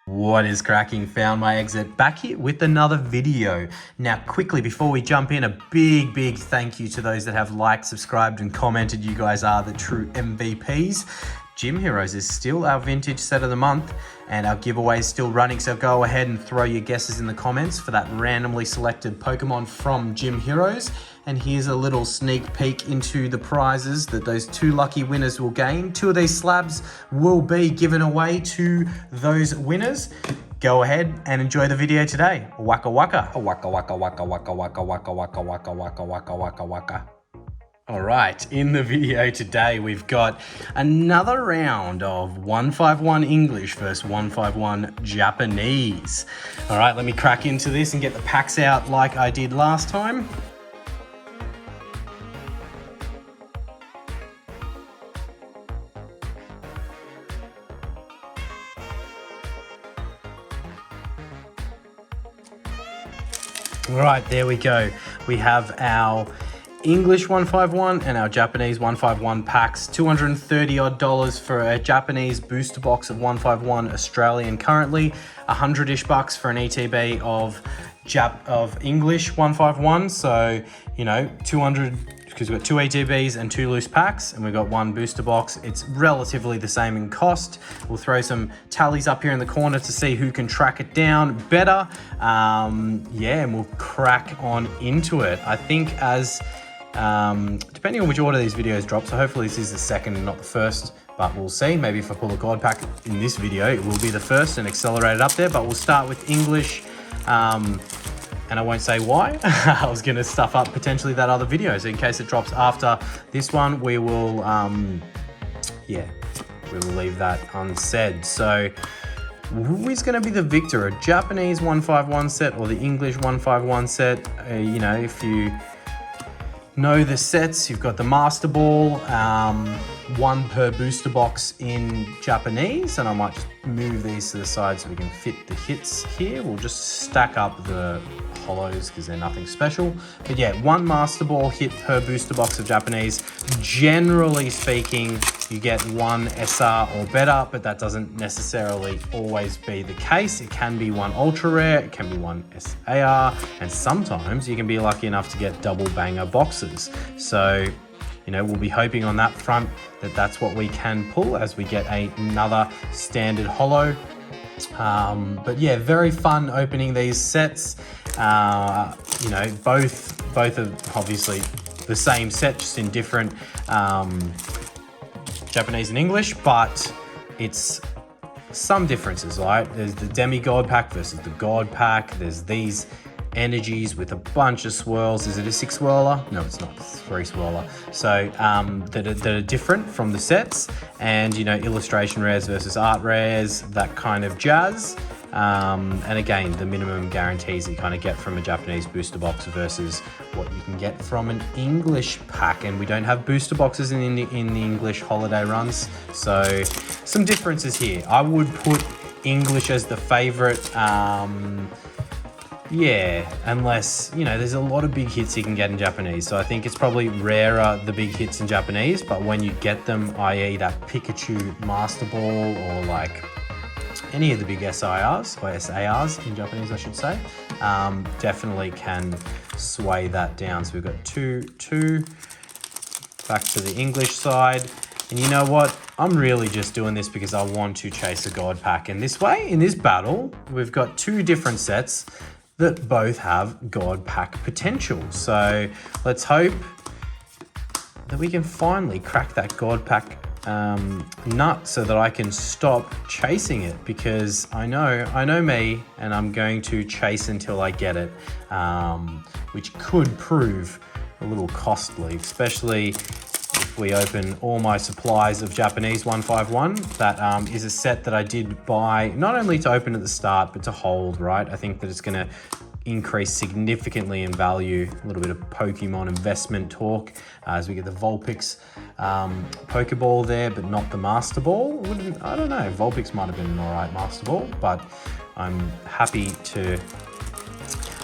What is cracking? Found my exit back here with another video. Now quickly before we jump in, a big thank you to those that have liked, subscribed and commented. You guys are the true MVPs. Gym Heroes is still our vintage set of the month and our giveaway is still running, so go ahead and throw your guesses in the comments for that randomly selected Pokemon from Gym Heroes. And here's a little sneak peek into the prizes that those two lucky winners will gain. 2 of these slabs will be given away to those winners. Go ahead and enjoy the video today. Waka waka. Waka waka waka waka waka waka waka waka waka waka waka waka. All right, in the video today, we've got another round of 151 English versus 151 Japanese. All right, let me crack into this and get the packs out like I did last time. All right, there we go. We have our English 151 and our Japanese 151 packs. $230 odd for a Japanese booster box of 151 Australian currently. 100-ish bucks for an ETB of English 151. So, you know, 200 because we've got 2 ETBs and 2 loose packs, and we've got 1 booster box. It's relatively the same in cost. We'll throw some tallies up here in the corner to see who can track it down better. Yeah, and we'll crack on into it. I think as depending on which order these videos drop, so hopefully this is the second and not the first, but we'll see. Maybe if I pull a God pack in this video, it will be the first and accelerate it up there, but we'll start with English, and I won't say why. I was gonna stuff up potentially that other video, so in case it drops after this one, we will, yeah, we will leave that unsaid. So who is gonna be the victor, a Japanese 151 set or the English 151 set? You know, if you know the sets, you've got the Master Ball, 1 per booster box in Japanese, and I might just move these to the side so we can fit the hits here. We'll just stack up the hollows because they're nothing special. But yeah, 1 Master Ball hit per booster box of Japanese. Generally speaking, you get 1 SR or better, but that doesn't necessarily always be the case. It can be 1 ultra rare, it can be 1 SAR, and sometimes you can be lucky enough to get double banger boxes. So, you know, we'll be hoping on that front that that's what we can pull as we get another standard holo. But yeah, very fun opening these sets. You know, both are obviously the same set, just in different Japanese and English, but it's some differences, right? There's the demigod pack versus the god pack. There's these energies with a bunch of swirls. Is it a 6 swirler? No, it's not. It's 3 swirler. So that are different from the sets, and you know, illustration rares versus art rares, that kind of jazz. And again, the minimum guarantees that you kind of get from a Japanese booster box versus what you can get from an English pack. And we don't have booster boxes in the English holiday runs, so some differences here. I would put English as the favorite. Yeah, unless, you know, there's a lot of big hits you can get in Japanese. So I think it's probably rarer, the big hits in Japanese, but when you get them, i.e. that Pikachu Master Ball or like any of the big SIRs or SARs in Japanese, I should say, definitely can sway that down. So we've got 2, back to the English side. And you know what? I'm really just doing this because I want to chase a God pack. And this way, in this battle, we've got 2 different sets that both have God pack potential. So let's hope that we can finally crack that God pack nut so that I can stop chasing it, because I know me, and I'm going to chase until I get it, which could prove a little costly, especially if we open all my supplies of Japanese 151. That is a set that I did buy not only to open at the start, but to hold, right? I think that it's going to increase significantly in value. A little bit of Pokemon investment talk as we get the Vulpix Pokeball there, but not the Master Ball. I don't know, Vulpix might have been an alright Master Ball, but I'm happy to...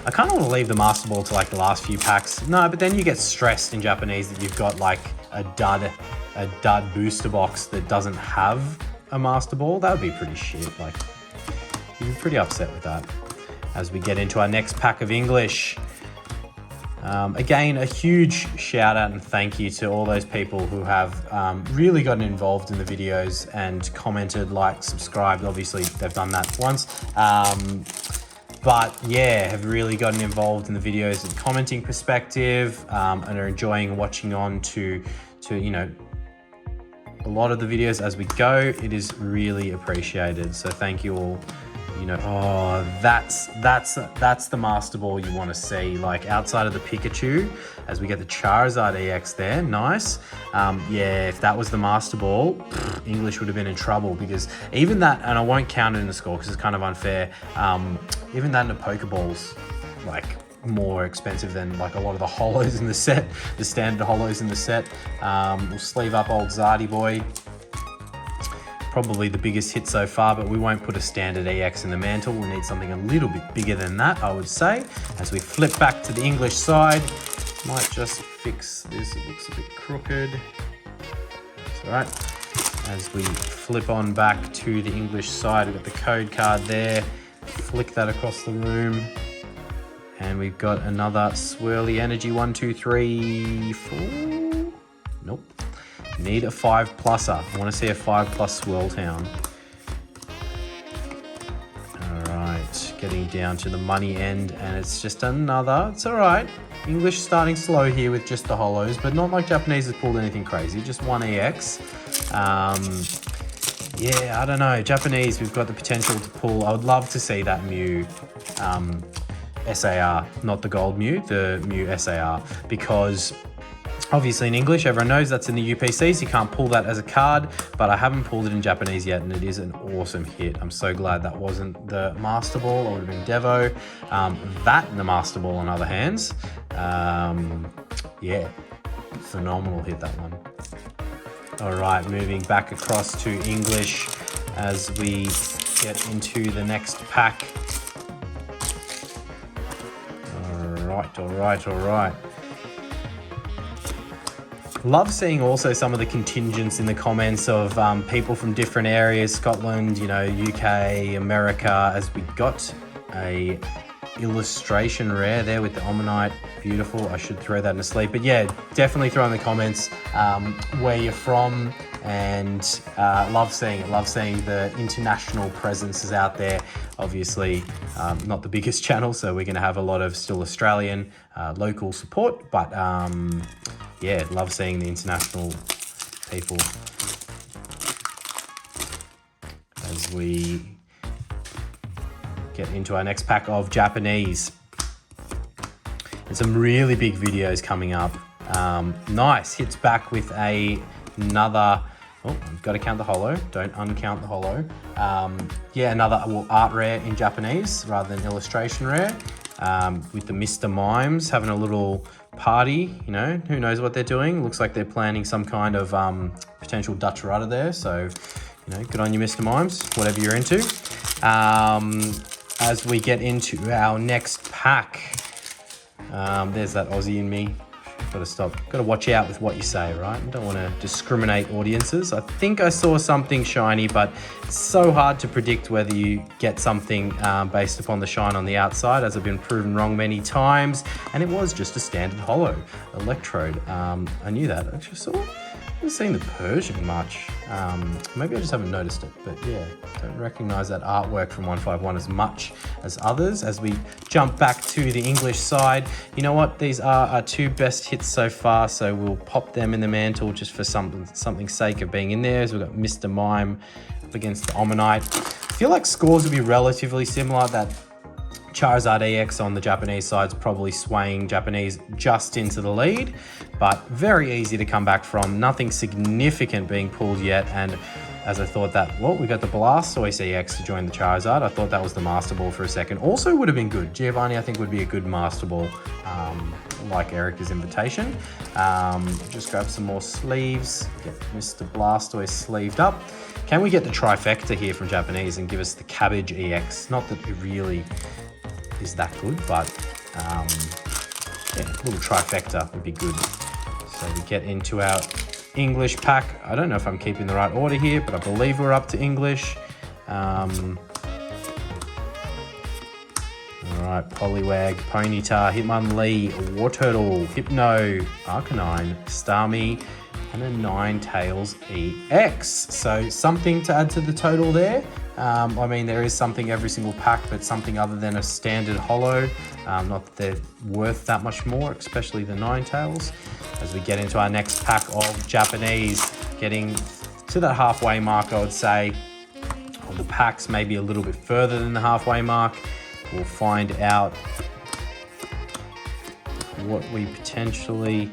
I kind of want to leave the Master Ball to like the last few packs. No, but then you get stressed in Japanese that you've got like a dud booster box that doesn't have a Master Ball. That would be pretty shit. Like, you'd be pretty upset with that. As we get into our next pack of English. Again, a huge shout out and thank you to all those people who have really gotten involved in the videos and commented, liked, subscribed. Obviously, they've done that once. But yeah, have really gotten involved in the videos and commenting perspective and are enjoying watching on to you know, a lot of the videos as we go. It is really appreciated. So thank you all. You know, oh, that's the Master Ball you want to see. Like outside of the Pikachu, as we get the Charizard EX there, nice. Yeah, if that was the Master Ball, English would have been in trouble, because even that, and I won't count it in the score because it's kind of unfair. Even that in the Pokeballs, like more expensive than like a lot of the holos in the set, the standard holos in the set. We'll sleeve up old Zardy boy. Probably the biggest hit so far, but we won't put a standard EX in the mantle. We need something a little bit bigger than that, I would say. As we flip back to the English side, might just fix this, it looks a bit crooked. That's all right. As we flip on back to the English side, we've got the code card there. Flick that across the room. And we've got another swirly energy, 1, 2, 3, 4. Nope. Need a 5-pluser. I want to see a 5+ Swirl Town. Alright, getting down to the money end, and it's just another. It's alright. English starting slow here with just the holos, but not like Japanese has pulled anything crazy. Just one EX. Yeah, I don't know. Japanese, we've got the potential to pull. I would love to see that Mew SAR, not the gold Mew, the Mew SAR, because obviously in English, everyone knows that's in the UPCs. You can't pull that as a card, but I haven't pulled it in Japanese yet, and it is an awesome hit. I'm so glad that wasn't the Master Ball. It would have been Devo. That and the Master Ball on other hands. Yeah, phenomenal hit, that one. All right, moving back across to English as we get into the next pack. All right. Love seeing also some of the contingents in the comments of people from different areas, Scotland, you know, UK, America, as we got a illustration rare there with the Omanyte. Beautiful. I should throw that in a sleep. But yeah, definitely throw in the comments where you're from, and love seeing it. Love seeing the international presences out there. Obviously, not the biggest channel, so we're going to have a lot of still Australian local support, but yeah, love seeing the international people as we get into our next pack of Japanese. And some really big videos coming up. Nice, hits back with another, oh, I've got to count the holo, don't uncount the holo. Yeah, another art rare in Japanese rather than illustration rare. With the Mr. Mimes having a little party, you know, who knows what they're doing. Looks like they're planning some kind of potential Dutch rudder there. So, you know, good on you, Mr. Mimes, whatever you're into. As we get into our next pack, there's that Aussie in me. Gotta stop. Gotta watch out with what you say, right? Don't want to discriminate audiences. I think I saw something shiny, but it's so hard to predict whether you get something based upon the shine on the outside, as I've been proven wrong many times. And it was just a standard holo electrode. I knew that. I just saw. I haven't seen the Persian much. Maybe I just haven't noticed it, but yeah, don't recognize that artwork from 151 as much as others. As we jump back to the English side, you know what? These are our two best hits so far, so we'll pop them in the mantle just for something's sake of being in there. So we've got Mr. Mime up against the Omanyte. I feel like scores will be relatively similar. That Charizard EX on the Japanese side is probably swaying Japanese just into the lead, but very easy to come back from. Nothing significant being pulled yet, and as I thought that, well, we got the Blastoise EX to join the Charizard. I thought that was the Master Ball for a second. Also would have been good. Giovanni, I think, would be a good Master Ball, like Erica's invitation. Just grab some more sleeves, get Mr. Blastoise sleeved up. Can we get the trifecta here from Japanese and give us the Cabbage EX? Not that it really is that good, but yeah, a little trifecta would be good. So we get into our English pack. I don't know if I'm keeping the right order here, but I believe we're up to English. right, Poliwag, Ponyta, Hitmonlee, Wartortle, Hypno, Arcanine, Starmie, and a Ninetales EX. So something to add to the total there. I mean, there is something every single pack, but something other than a standard holo. Not that they're worth that much more, especially the Ninetales. As we get into our next pack of Japanese, getting to that halfway mark, I would say. The packs maybe a little bit further than the halfway mark. We'll find out what we potentially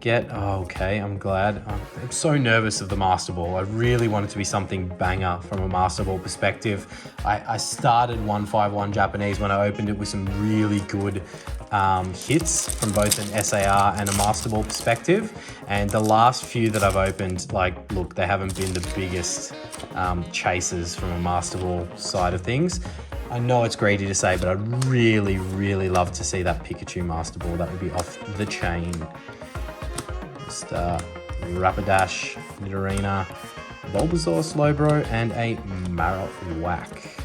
get. Oh, okay, I'm glad. I'm so nervous of the Master Ball. I really want it to be something banger from a Master Ball perspective. I started 151 Japanese when I opened it with some really good hits from both an SAR and a Master Ball perspective. And the last few that I've opened, like, look, they haven't been the biggest chasers from a Master Ball side of things. I know it's greedy to say, but I'd really, really love to see that Pikachu Master Ball. That would be off the chain. Just Rapidash, Nidorina, Bulbasaur, Slowbro, and a Marowak.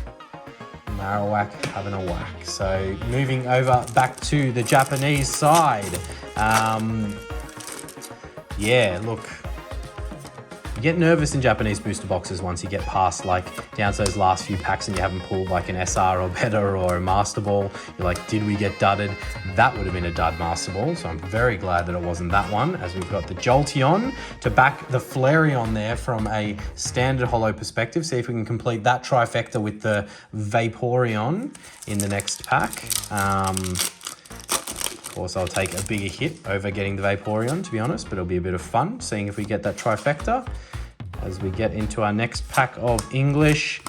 Marowak having a whack. So moving over back to the Japanese side. Yeah, look. You get nervous in Japanese booster boxes once you get past, like, down to those last few packs and you haven't pulled like an SR or better or a Master Ball. You're like, did we get dudded? That would have been a dud Master Ball, so I'm very glad that it wasn't that one, as we've got the Jolteon to back the Flareon there from a standard holo perspective. See if we can complete that trifecta with the Vaporeon in the next pack. Of course, I'll take a bigger hit over getting the Vaporeon, to be honest, but it'll be a bit of fun seeing if we get that trifecta. As we get into our next pack of English,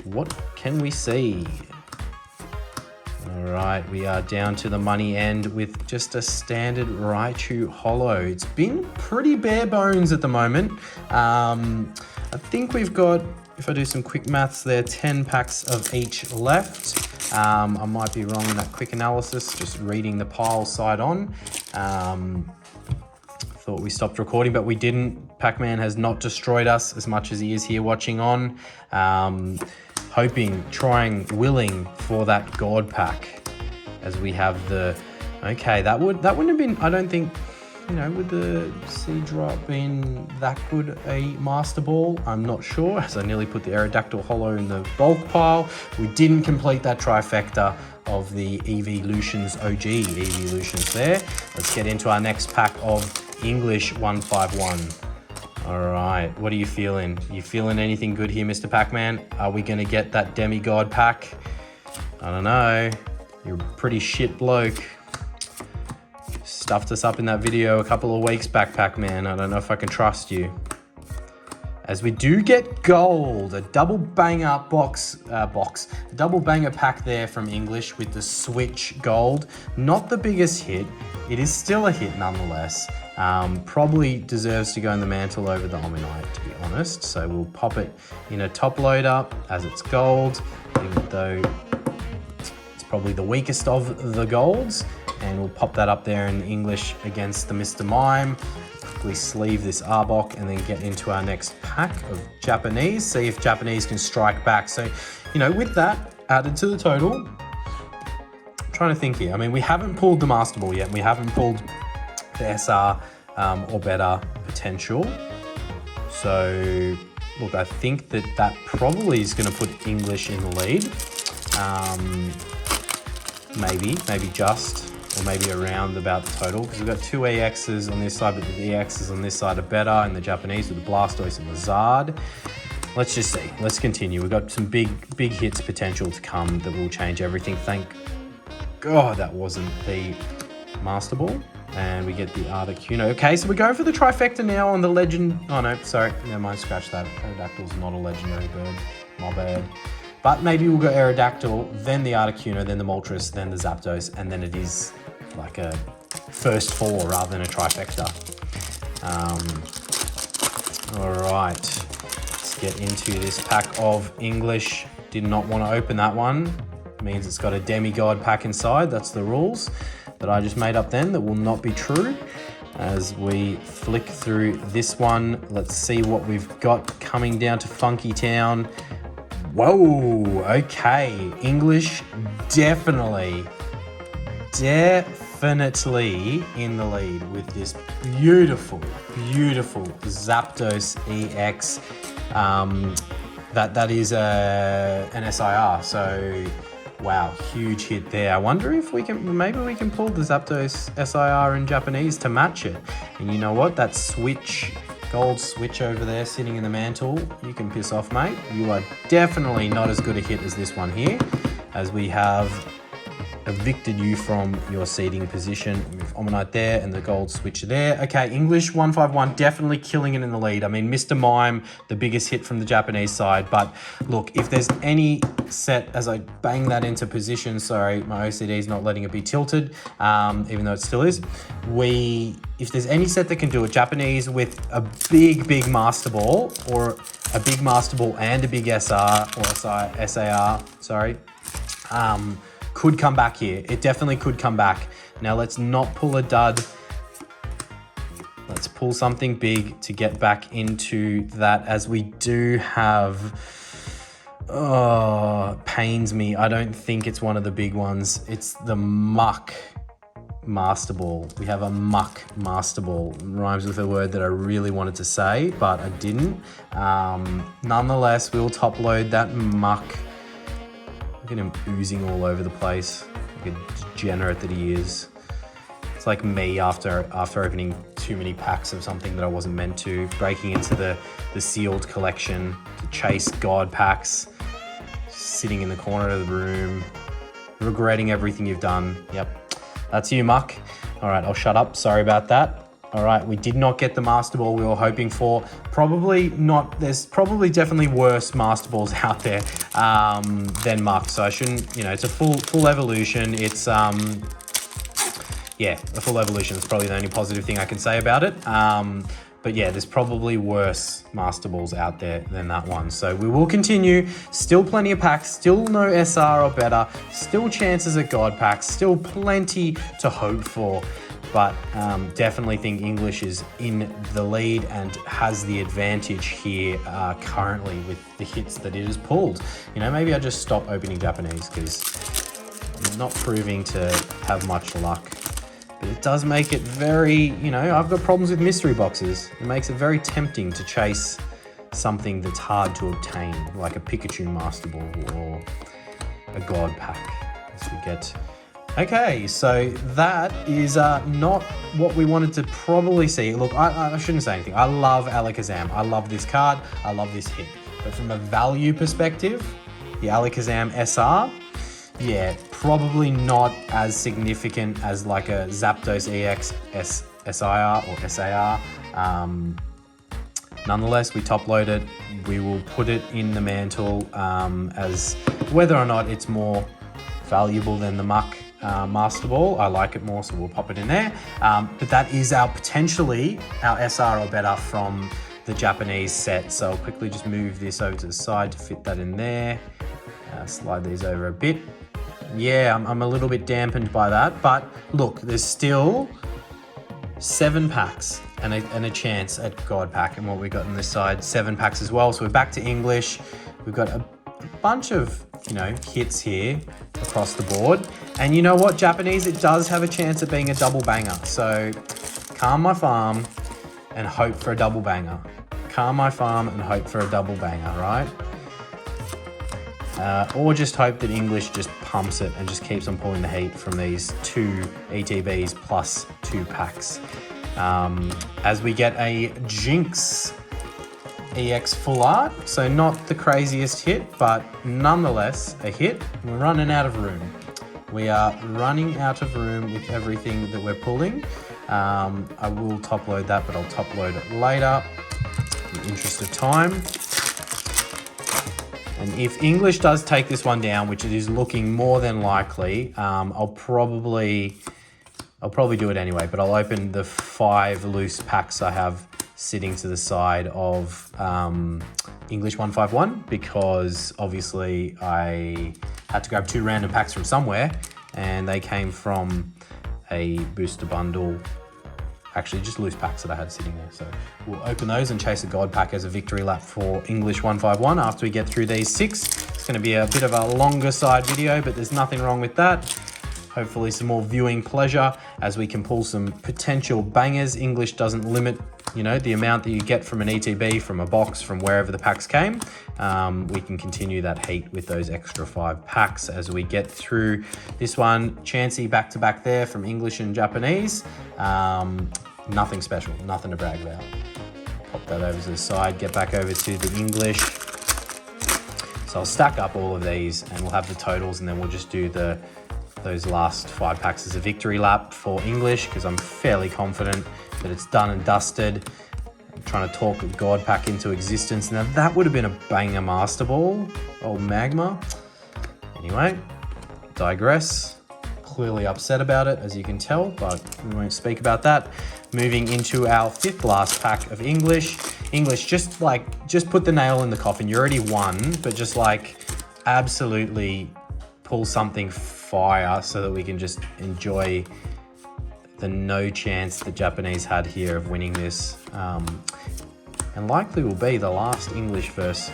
what can we see? All right, we are down to the money end with just a standard Raichu holo. It's been pretty bare bones at the moment. I think we've got, if I do some quick maths there, 10 packs of each left. I might be wrong in that quick analysis, just reading the pile side on. Thought we stopped recording, but we didn't. Pac-Man has not destroyed us as much as he is here watching on. Hoping, trying, willing for that God pack, as we have the, okay, that wouldn't have been, I don't think, you know, would the Sea Drop been that good a Master Ball? I'm not sure, as I nearly put the Aerodactyl holo in the bulk pile. We didn't complete that trifecta of the Evolutions OG Evolutions there. Let's get into our next pack of English 151. All right, what are you feeling? You feeling anything good here, Mr. Pac-Man? Are we gonna get that Demigod pack? I don't know. You're a pretty shit bloke. Stuffed us up in that video a couple of weeks back, Pac-Man. I don't know if I can trust you. As we do get gold, a double banger double banger pack there from English with the Switch gold. Not the biggest hit. It is still a hit nonetheless. Probably deserves to go in the mantle over the Omanyte, to be honest. So we'll pop it in a top loader as it's gold, even though it's probably the weakest of the golds. And we'll pop that up there in English against the Mr. Mime. Quickly sleeve this Arbok and then get into our next pack of Japanese. See if Japanese can strike back. So, you know, with that added to the total, I'm trying to think here. I mean, we haven't pulled the Master Ball yet. We haven't pulled the SR or better potential. So, look, I think that probably is going to put English in the lead. Maybe just, or maybe around about the total, because we've got two EXs on this side, but the EXs on this side are better, and the Japanese with the Blastoise and the Zard. Let's just see. Let's continue. We've got some big hits potential to come that will change everything. Thank God that wasn't the Master Ball. And we get the Articuno. Okay, so we're going for the trifecta now on the legend. Oh no, sorry, never mind, scratch that. Aerodactyl's not a legendary bird. My bad. But maybe we'll go Aerodactyl, then the Articuno, then the Moltres, then the Zapdos, and then it is like a first four rather than a trifecta. All right, let's get into this pack of English. Did not want to open that one. Means it's got a Demigod pack inside. That's the rules that I just made up then. That will not be true. As we flick through this one, let's see what we've got coming down to Funky Town. Whoa, okay. English definitely in the lead with this beautiful Zapdos EX. That is an SIR, so wow, huge hit there. I wonder if maybe we can pull the Zapdos SIR in Japanese to match it. And you know what? That gold switch over there sitting in the mantle, you can piss off, mate. You are definitely not as good a hit as this one here, as we have evicted you from your seating position with Omanite there and the gold switch there. Okay, English 151 definitely killing it in the lead. I mean, Mr. Mime, the biggest hit from the Japanese side. But look, if there's any set, as I bang that into position, sorry, my OCD is not letting it be tilted, even though it still is. If there's any set that can do it, Japanese with a big Master Ball, or a big Master Ball and a big SR or SAR, sorry, could come back here. It definitely could come back. Now let's not pull a dud. Let's pull something big to get back into that, as we do have, pains me. I don't think it's one of the big ones. It's the Muck Master Ball. We have a Muck Master Ball. It rhymes with a word that I really wanted to say, but I didn't. Nonetheless, we'll top load that Muck. Look at him oozing all over the place, like a degenerate that he is. It's like me after opening too many packs of something that I wasn't meant to, breaking into the sealed collection to chase God packs, sitting in the corner of the room, regretting everything you've done. Yep, that's you, Muck. All right, I'll shut up. Sorry about that. All right, we did not get the Master Ball we were hoping for. Probably not. There's probably definitely worse Master Balls out there than Muck. So I shouldn't, it's a full evolution. It's, yeah, a full evolution. It's probably the only positive thing I can say about it. But yeah, there's probably worse Master Balls out there than that one. So we will continue. Still plenty of packs, still no SR or better, still chances at God packs, still plenty to hope for. But definitely think English is in the lead and has the advantage here currently with the hits that it has pulled. Maybe I just stop opening Japanese because I'm not proving to have much luck. But it does make it very, I've got problems with mystery boxes. It makes it very tempting to chase something that's hard to obtain, like a Pikachu Master Ball or a God pack, as we get. Okay, so that is not what we wanted to probably see. Look, I shouldn't say anything. I love Alakazam. I love this card. I love this hit. But from a value perspective, the Alakazam SR, yeah, probably not as significant as like a Zapdos EX SIR or SAR. Nonetheless, we top load it. We will put it in the mantle as whether or not it's more valuable than the Muck Master Ball. I like it more, so we'll pop it in there. But that is potentially our SR or better from the Japanese set. So I'll quickly just move this over to the side to fit that in there. Slide these over a bit. Yeah, I'm a little bit dampened by that, but look, there's still 7 packs and a chance at God pack. And what we got on this side, 7 packs as well. So we're back to English. We've got a bunch of hits here across the board, and you know what, Japanese, it does have a chance of being a double banger. So calm my farm and hope for a double banger. Calm my farm and hope for a double banger, right? Or just hope that English just pumps it and just keeps on pulling the heat from these 2 ETBs plus 2 packs. As we get a Jinx EX full art, so not the craziest hit, but nonetheless a hit. We're running out of room. We are running out of room with everything that we're pulling. I will top load that, but I'll top load it later in the interest of time. And if English does take this one down, which it is looking more than likely, I'll probably do it anyway, but I'll open the 5 loose packs I have sitting to the side of English 151, because obviously I had to grab 2 random packs from somewhere, and they came from a booster bundle, actually just loose packs that I had sitting there. So we'll open those and chase a God pack as a victory lap for English 151 after we get through these 6. It's going to be a bit of a longer side video, but there's nothing wrong with that. Hopefully some more viewing pleasure as we can pull some potential bangers. English doesn't limit, you know, the amount that you get from an ETB, from a box, from wherever the packs came. We can continue that heat with those extra 5 packs as we get through this one. Chansey back-to-back there from English and Japanese. Nothing special, nothing to brag about. Pop that over to the side, get back over to the English. So I'll stack up all of these and we'll have the totals, and then we'll just do those last 5 packs as a victory lap for English, because I'm fairly confident that it's done and dusted. I'm trying to talk a God pack into existence. Now that would have been a banger Master Ball, old Magma. Anyway, digress. Clearly upset about it, as you can tell, but we won't speak about that. Moving into our 5th last pack of English. English, just put the nail in the coffin. You already won, but just like absolutely pull something fire so that we can just enjoy the no chance the Japanese had here of winning this, and likely will be the last English versus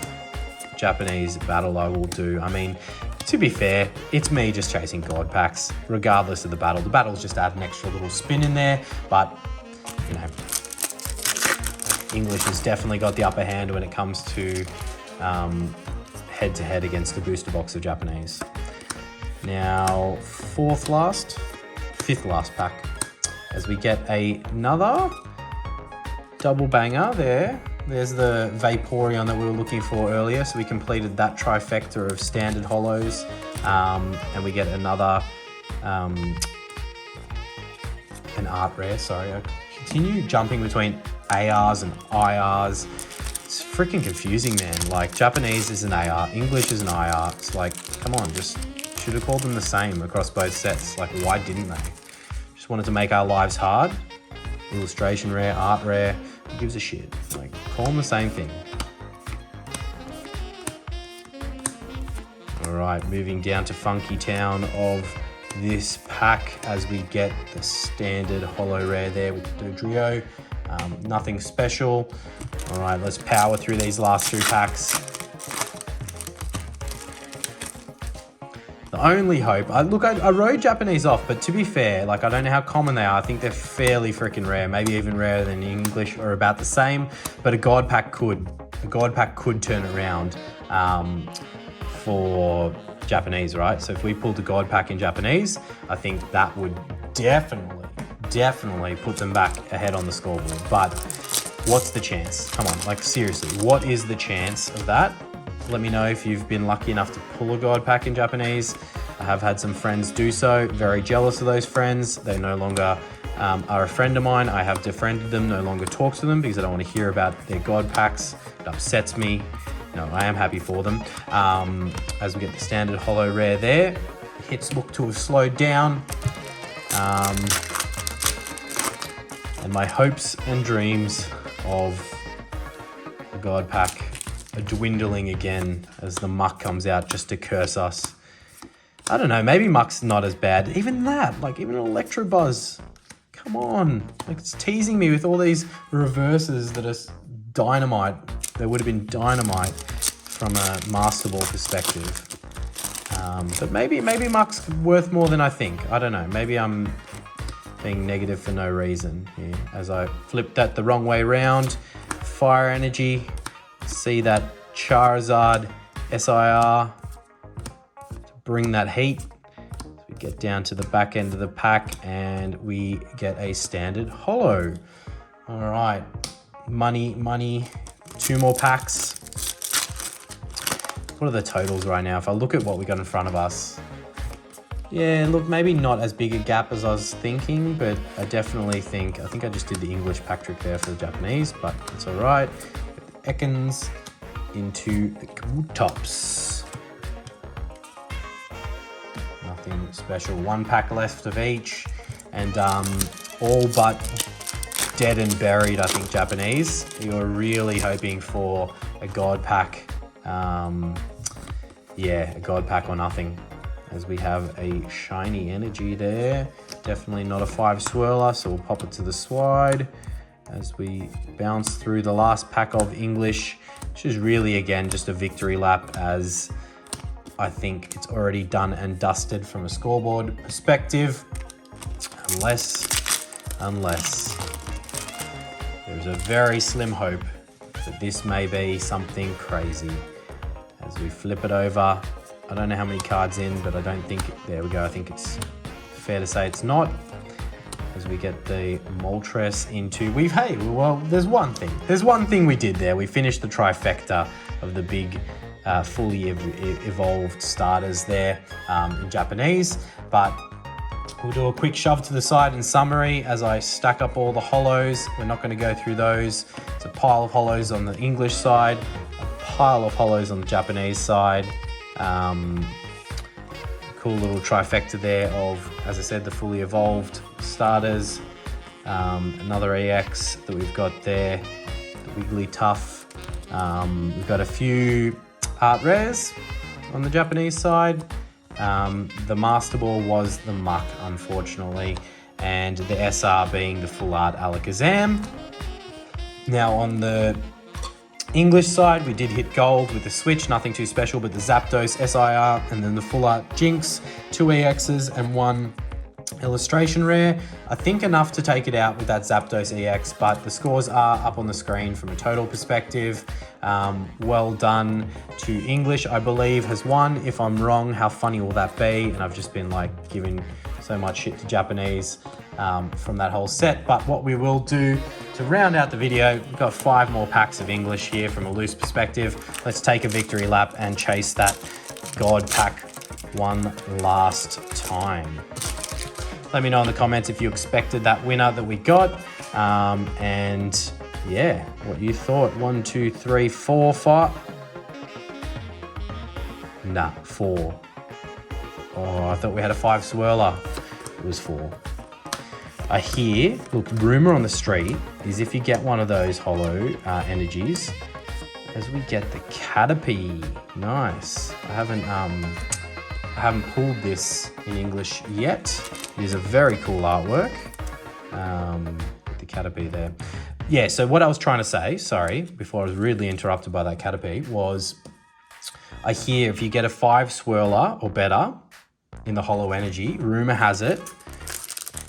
Japanese battle I will do. I mean, to be fair, it's me just chasing God packs regardless of the battle. The battle's just add an extra little spin in there, but you know, English has definitely got the upper hand when it comes to head-to-head against the booster box of Japanese. Now, 5th last pack, as we get another double banger there. There's the Vaporeon that we were looking for earlier, so we completed that trifecta of standard holos, and we get another, an art rare, sorry. I continue jumping between ARs and IRs. It's freaking confusing, man. Like, Japanese is an AR, English is an IR. It's like, come on, just should have called them the same across both sets. Like, why didn't they? Just wanted to make our lives hard. Illustration rare, art rare, who gives a shit? Like, call them the same thing. All right, moving down to Funky Town of this pack as we get the standard holo rare there with Dodrio. Nothing special. All right, let's power through these last 2 packs. The only hope, I wrote Japanese off, but to be fair, like, I don't know how common they are. I think they're fairly freaking rare, maybe even rarer than English, or about the same, but a God pack could turn it around for Japanese, right? So if we pulled a God pack in Japanese, I think that would definitely put them back ahead on the scoreboard. But what's the chance? Come on, like, seriously, what is the chance of that? Let me know if you've been lucky enough to pull a God pack in Japanese. I have had some friends do so. Very jealous of those friends. They no longer are a friend of mine. I have defriended them, no longer talk to them because I don't want to hear about their God packs. It upsets me. No, I am happy for them. As we get the standard holo rare there. Hits look to have slowed down. And my hopes and dreams of a God pack are dwindling again as the muck comes out just to curse us. I don't know, maybe muck's not as bad. Even that, like, even Electrobuzz. Come on. Like, it's teasing me with all these reverses that are dynamite. They would have been dynamite from a Master Ball perspective. But maybe muck's worth more than I think. I don't know. Maybe I'm being negative for no reason here. As I flipped that the wrong way around. Fire Energy. See that Charizard SIR to bring that heat. So we get down to the back end of the pack and we get a standard holo. All right, money, 2 more packs. What are the totals right now? If I look at what we got in front of us, yeah, look, maybe not as big a gap as I was thinking, but I definitely think I just did the English pack trick there for the Japanese, but it's all right. Ekans into the Kabutops. Nothing special. 1 pack left of each, and all but dead and buried, I think, Japanese. You're really hoping for a God pack. Yeah, a God pack or nothing, as we have a shiny energy there. Definitely not a 5 swirler, so we'll pop it to the side as we bounce through the last pack of English, which is really, again, just a victory lap, as I think it's already done and dusted from a scoreboard perspective, unless there's a very slim hope that this may be something crazy. As we flip it over, I don't know how many cards in, but I don't think, there we go, I think it's fair to say it's not. As we get the Moltres into, there's one thing we did there. We finished the trifecta of the big fully evolved starters there in Japanese, but we'll do a quick shove to the side in summary as I stack up all the holos. We're not going to go through those. It's a pile of holos on the English side, a pile of holos on the Japanese side. Cool little trifecta there of, as I said, the fully evolved starters. Another EX that we've got there, the Wigglytuff. We've got a few art rares on the Japanese side. The Master Ball was the Muck, unfortunately, and the SR being the full art Alakazam. Now on the English side, we did hit gold with the Switch, nothing too special, but the Zapdos SIR, and then the full art Jinx, 2 EXs and 1 illustration rare. I think enough to take it out with that Zapdos EX, but the scores are up on the screen from a total perspective. Well done to English, I believe, has won. If I'm wrong, how funny will that be? And I've just been like giving so much shit to Japanese from that whole set. But what we will do to round out the video, we've got 5 more packs of English here from a loose perspective. Let's take a victory lap and chase that God pack one last time. Let me know in the comments if you expected that winner that we got. And yeah, what you thought. 1, 2, 3, 4, 5. Nah, 4. Oh, I thought we had a 5 swirler. It was 4. I hear, look, rumor on the street is if you get one of those holo energies, as we get the Caterpie. Nice. I haven't pulled this in English yet. It is a very cool artwork. The Caterpie there. Yeah, so what I was trying to say, sorry, before I was rudely interrupted by that Caterpie, was I hear if you get a 5 swirler or better in the holo energy, rumor has it,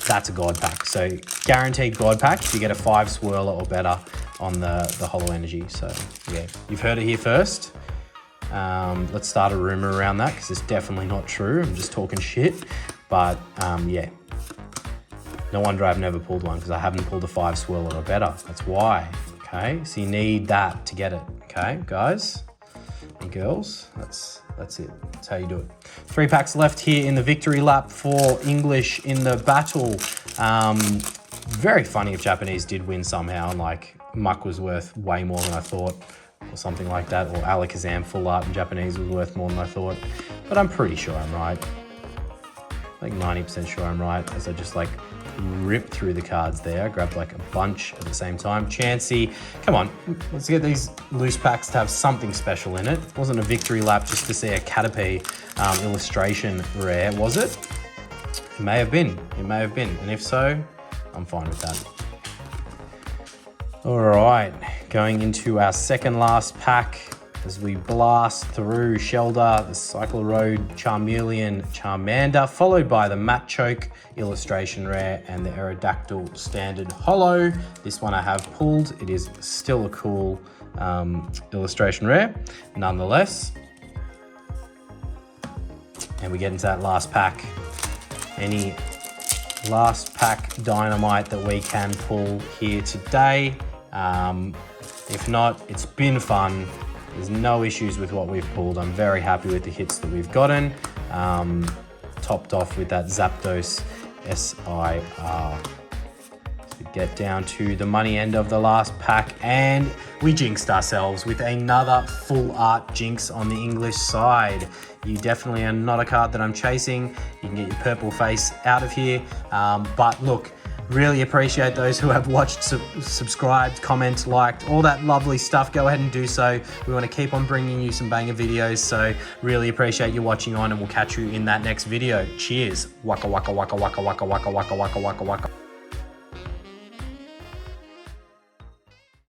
that's a God pack. So guaranteed God pack if you get a 5 swirler or better on the holo energy. So yeah, you've heard it here first. Let's start a rumor around that because it's definitely not true. I'm just talking shit. But yeah, no wonder I've never pulled one because I haven't pulled a 5 swirler or better. That's why. Okay, so you need that to get it. Okay, guys and girls, that's it. That's how you do it. 3 packs left here in the victory lap for English in the battle. Very funny if Japanese did win somehow and like Muck was worth way more than I thought or something like that, or Alakazam full art in Japanese was worth more than I thought, but I'm pretty sure I'm right. Like 90% sure I'm right as I just like rip through the cards there. I grabbed like a bunch at the same time. Chansey, come on, let's get these loose packs to have something special in it. It wasn't a victory lap just to see a Caterpie illustration rare, was it? It may have been, and if so, I'm fine with that. All right, going into our second last pack as we blast through Shelder, the Cycle Road, Charmeleon, Charmander, followed by the Machoke illustration rare and the Aerodactyl standard holo. This one I have pulled. It is still a cool illustration rare, nonetheless. And we get into that last pack. Any last pack dynamite that we can pull here today? If not, it's been fun. There's no issues with what we've pulled. I'm very happy with the hits that we've gotten. Topped off with that Zapdos SIR. So we get down to the money end of the last pack and we jinxed ourselves with another full art Jinx on the English side. You definitely are not a card that I'm chasing. You can get your purple face out of here. But look, really appreciate those who have watched, subscribed, comment, liked, all that lovely stuff. Go ahead and do so. We want to keep on bringing you some banger videos, so really appreciate you watching on, and we'll catch you in that next video. Cheers. Waka waka waka waka waka waka waka waka waka waka.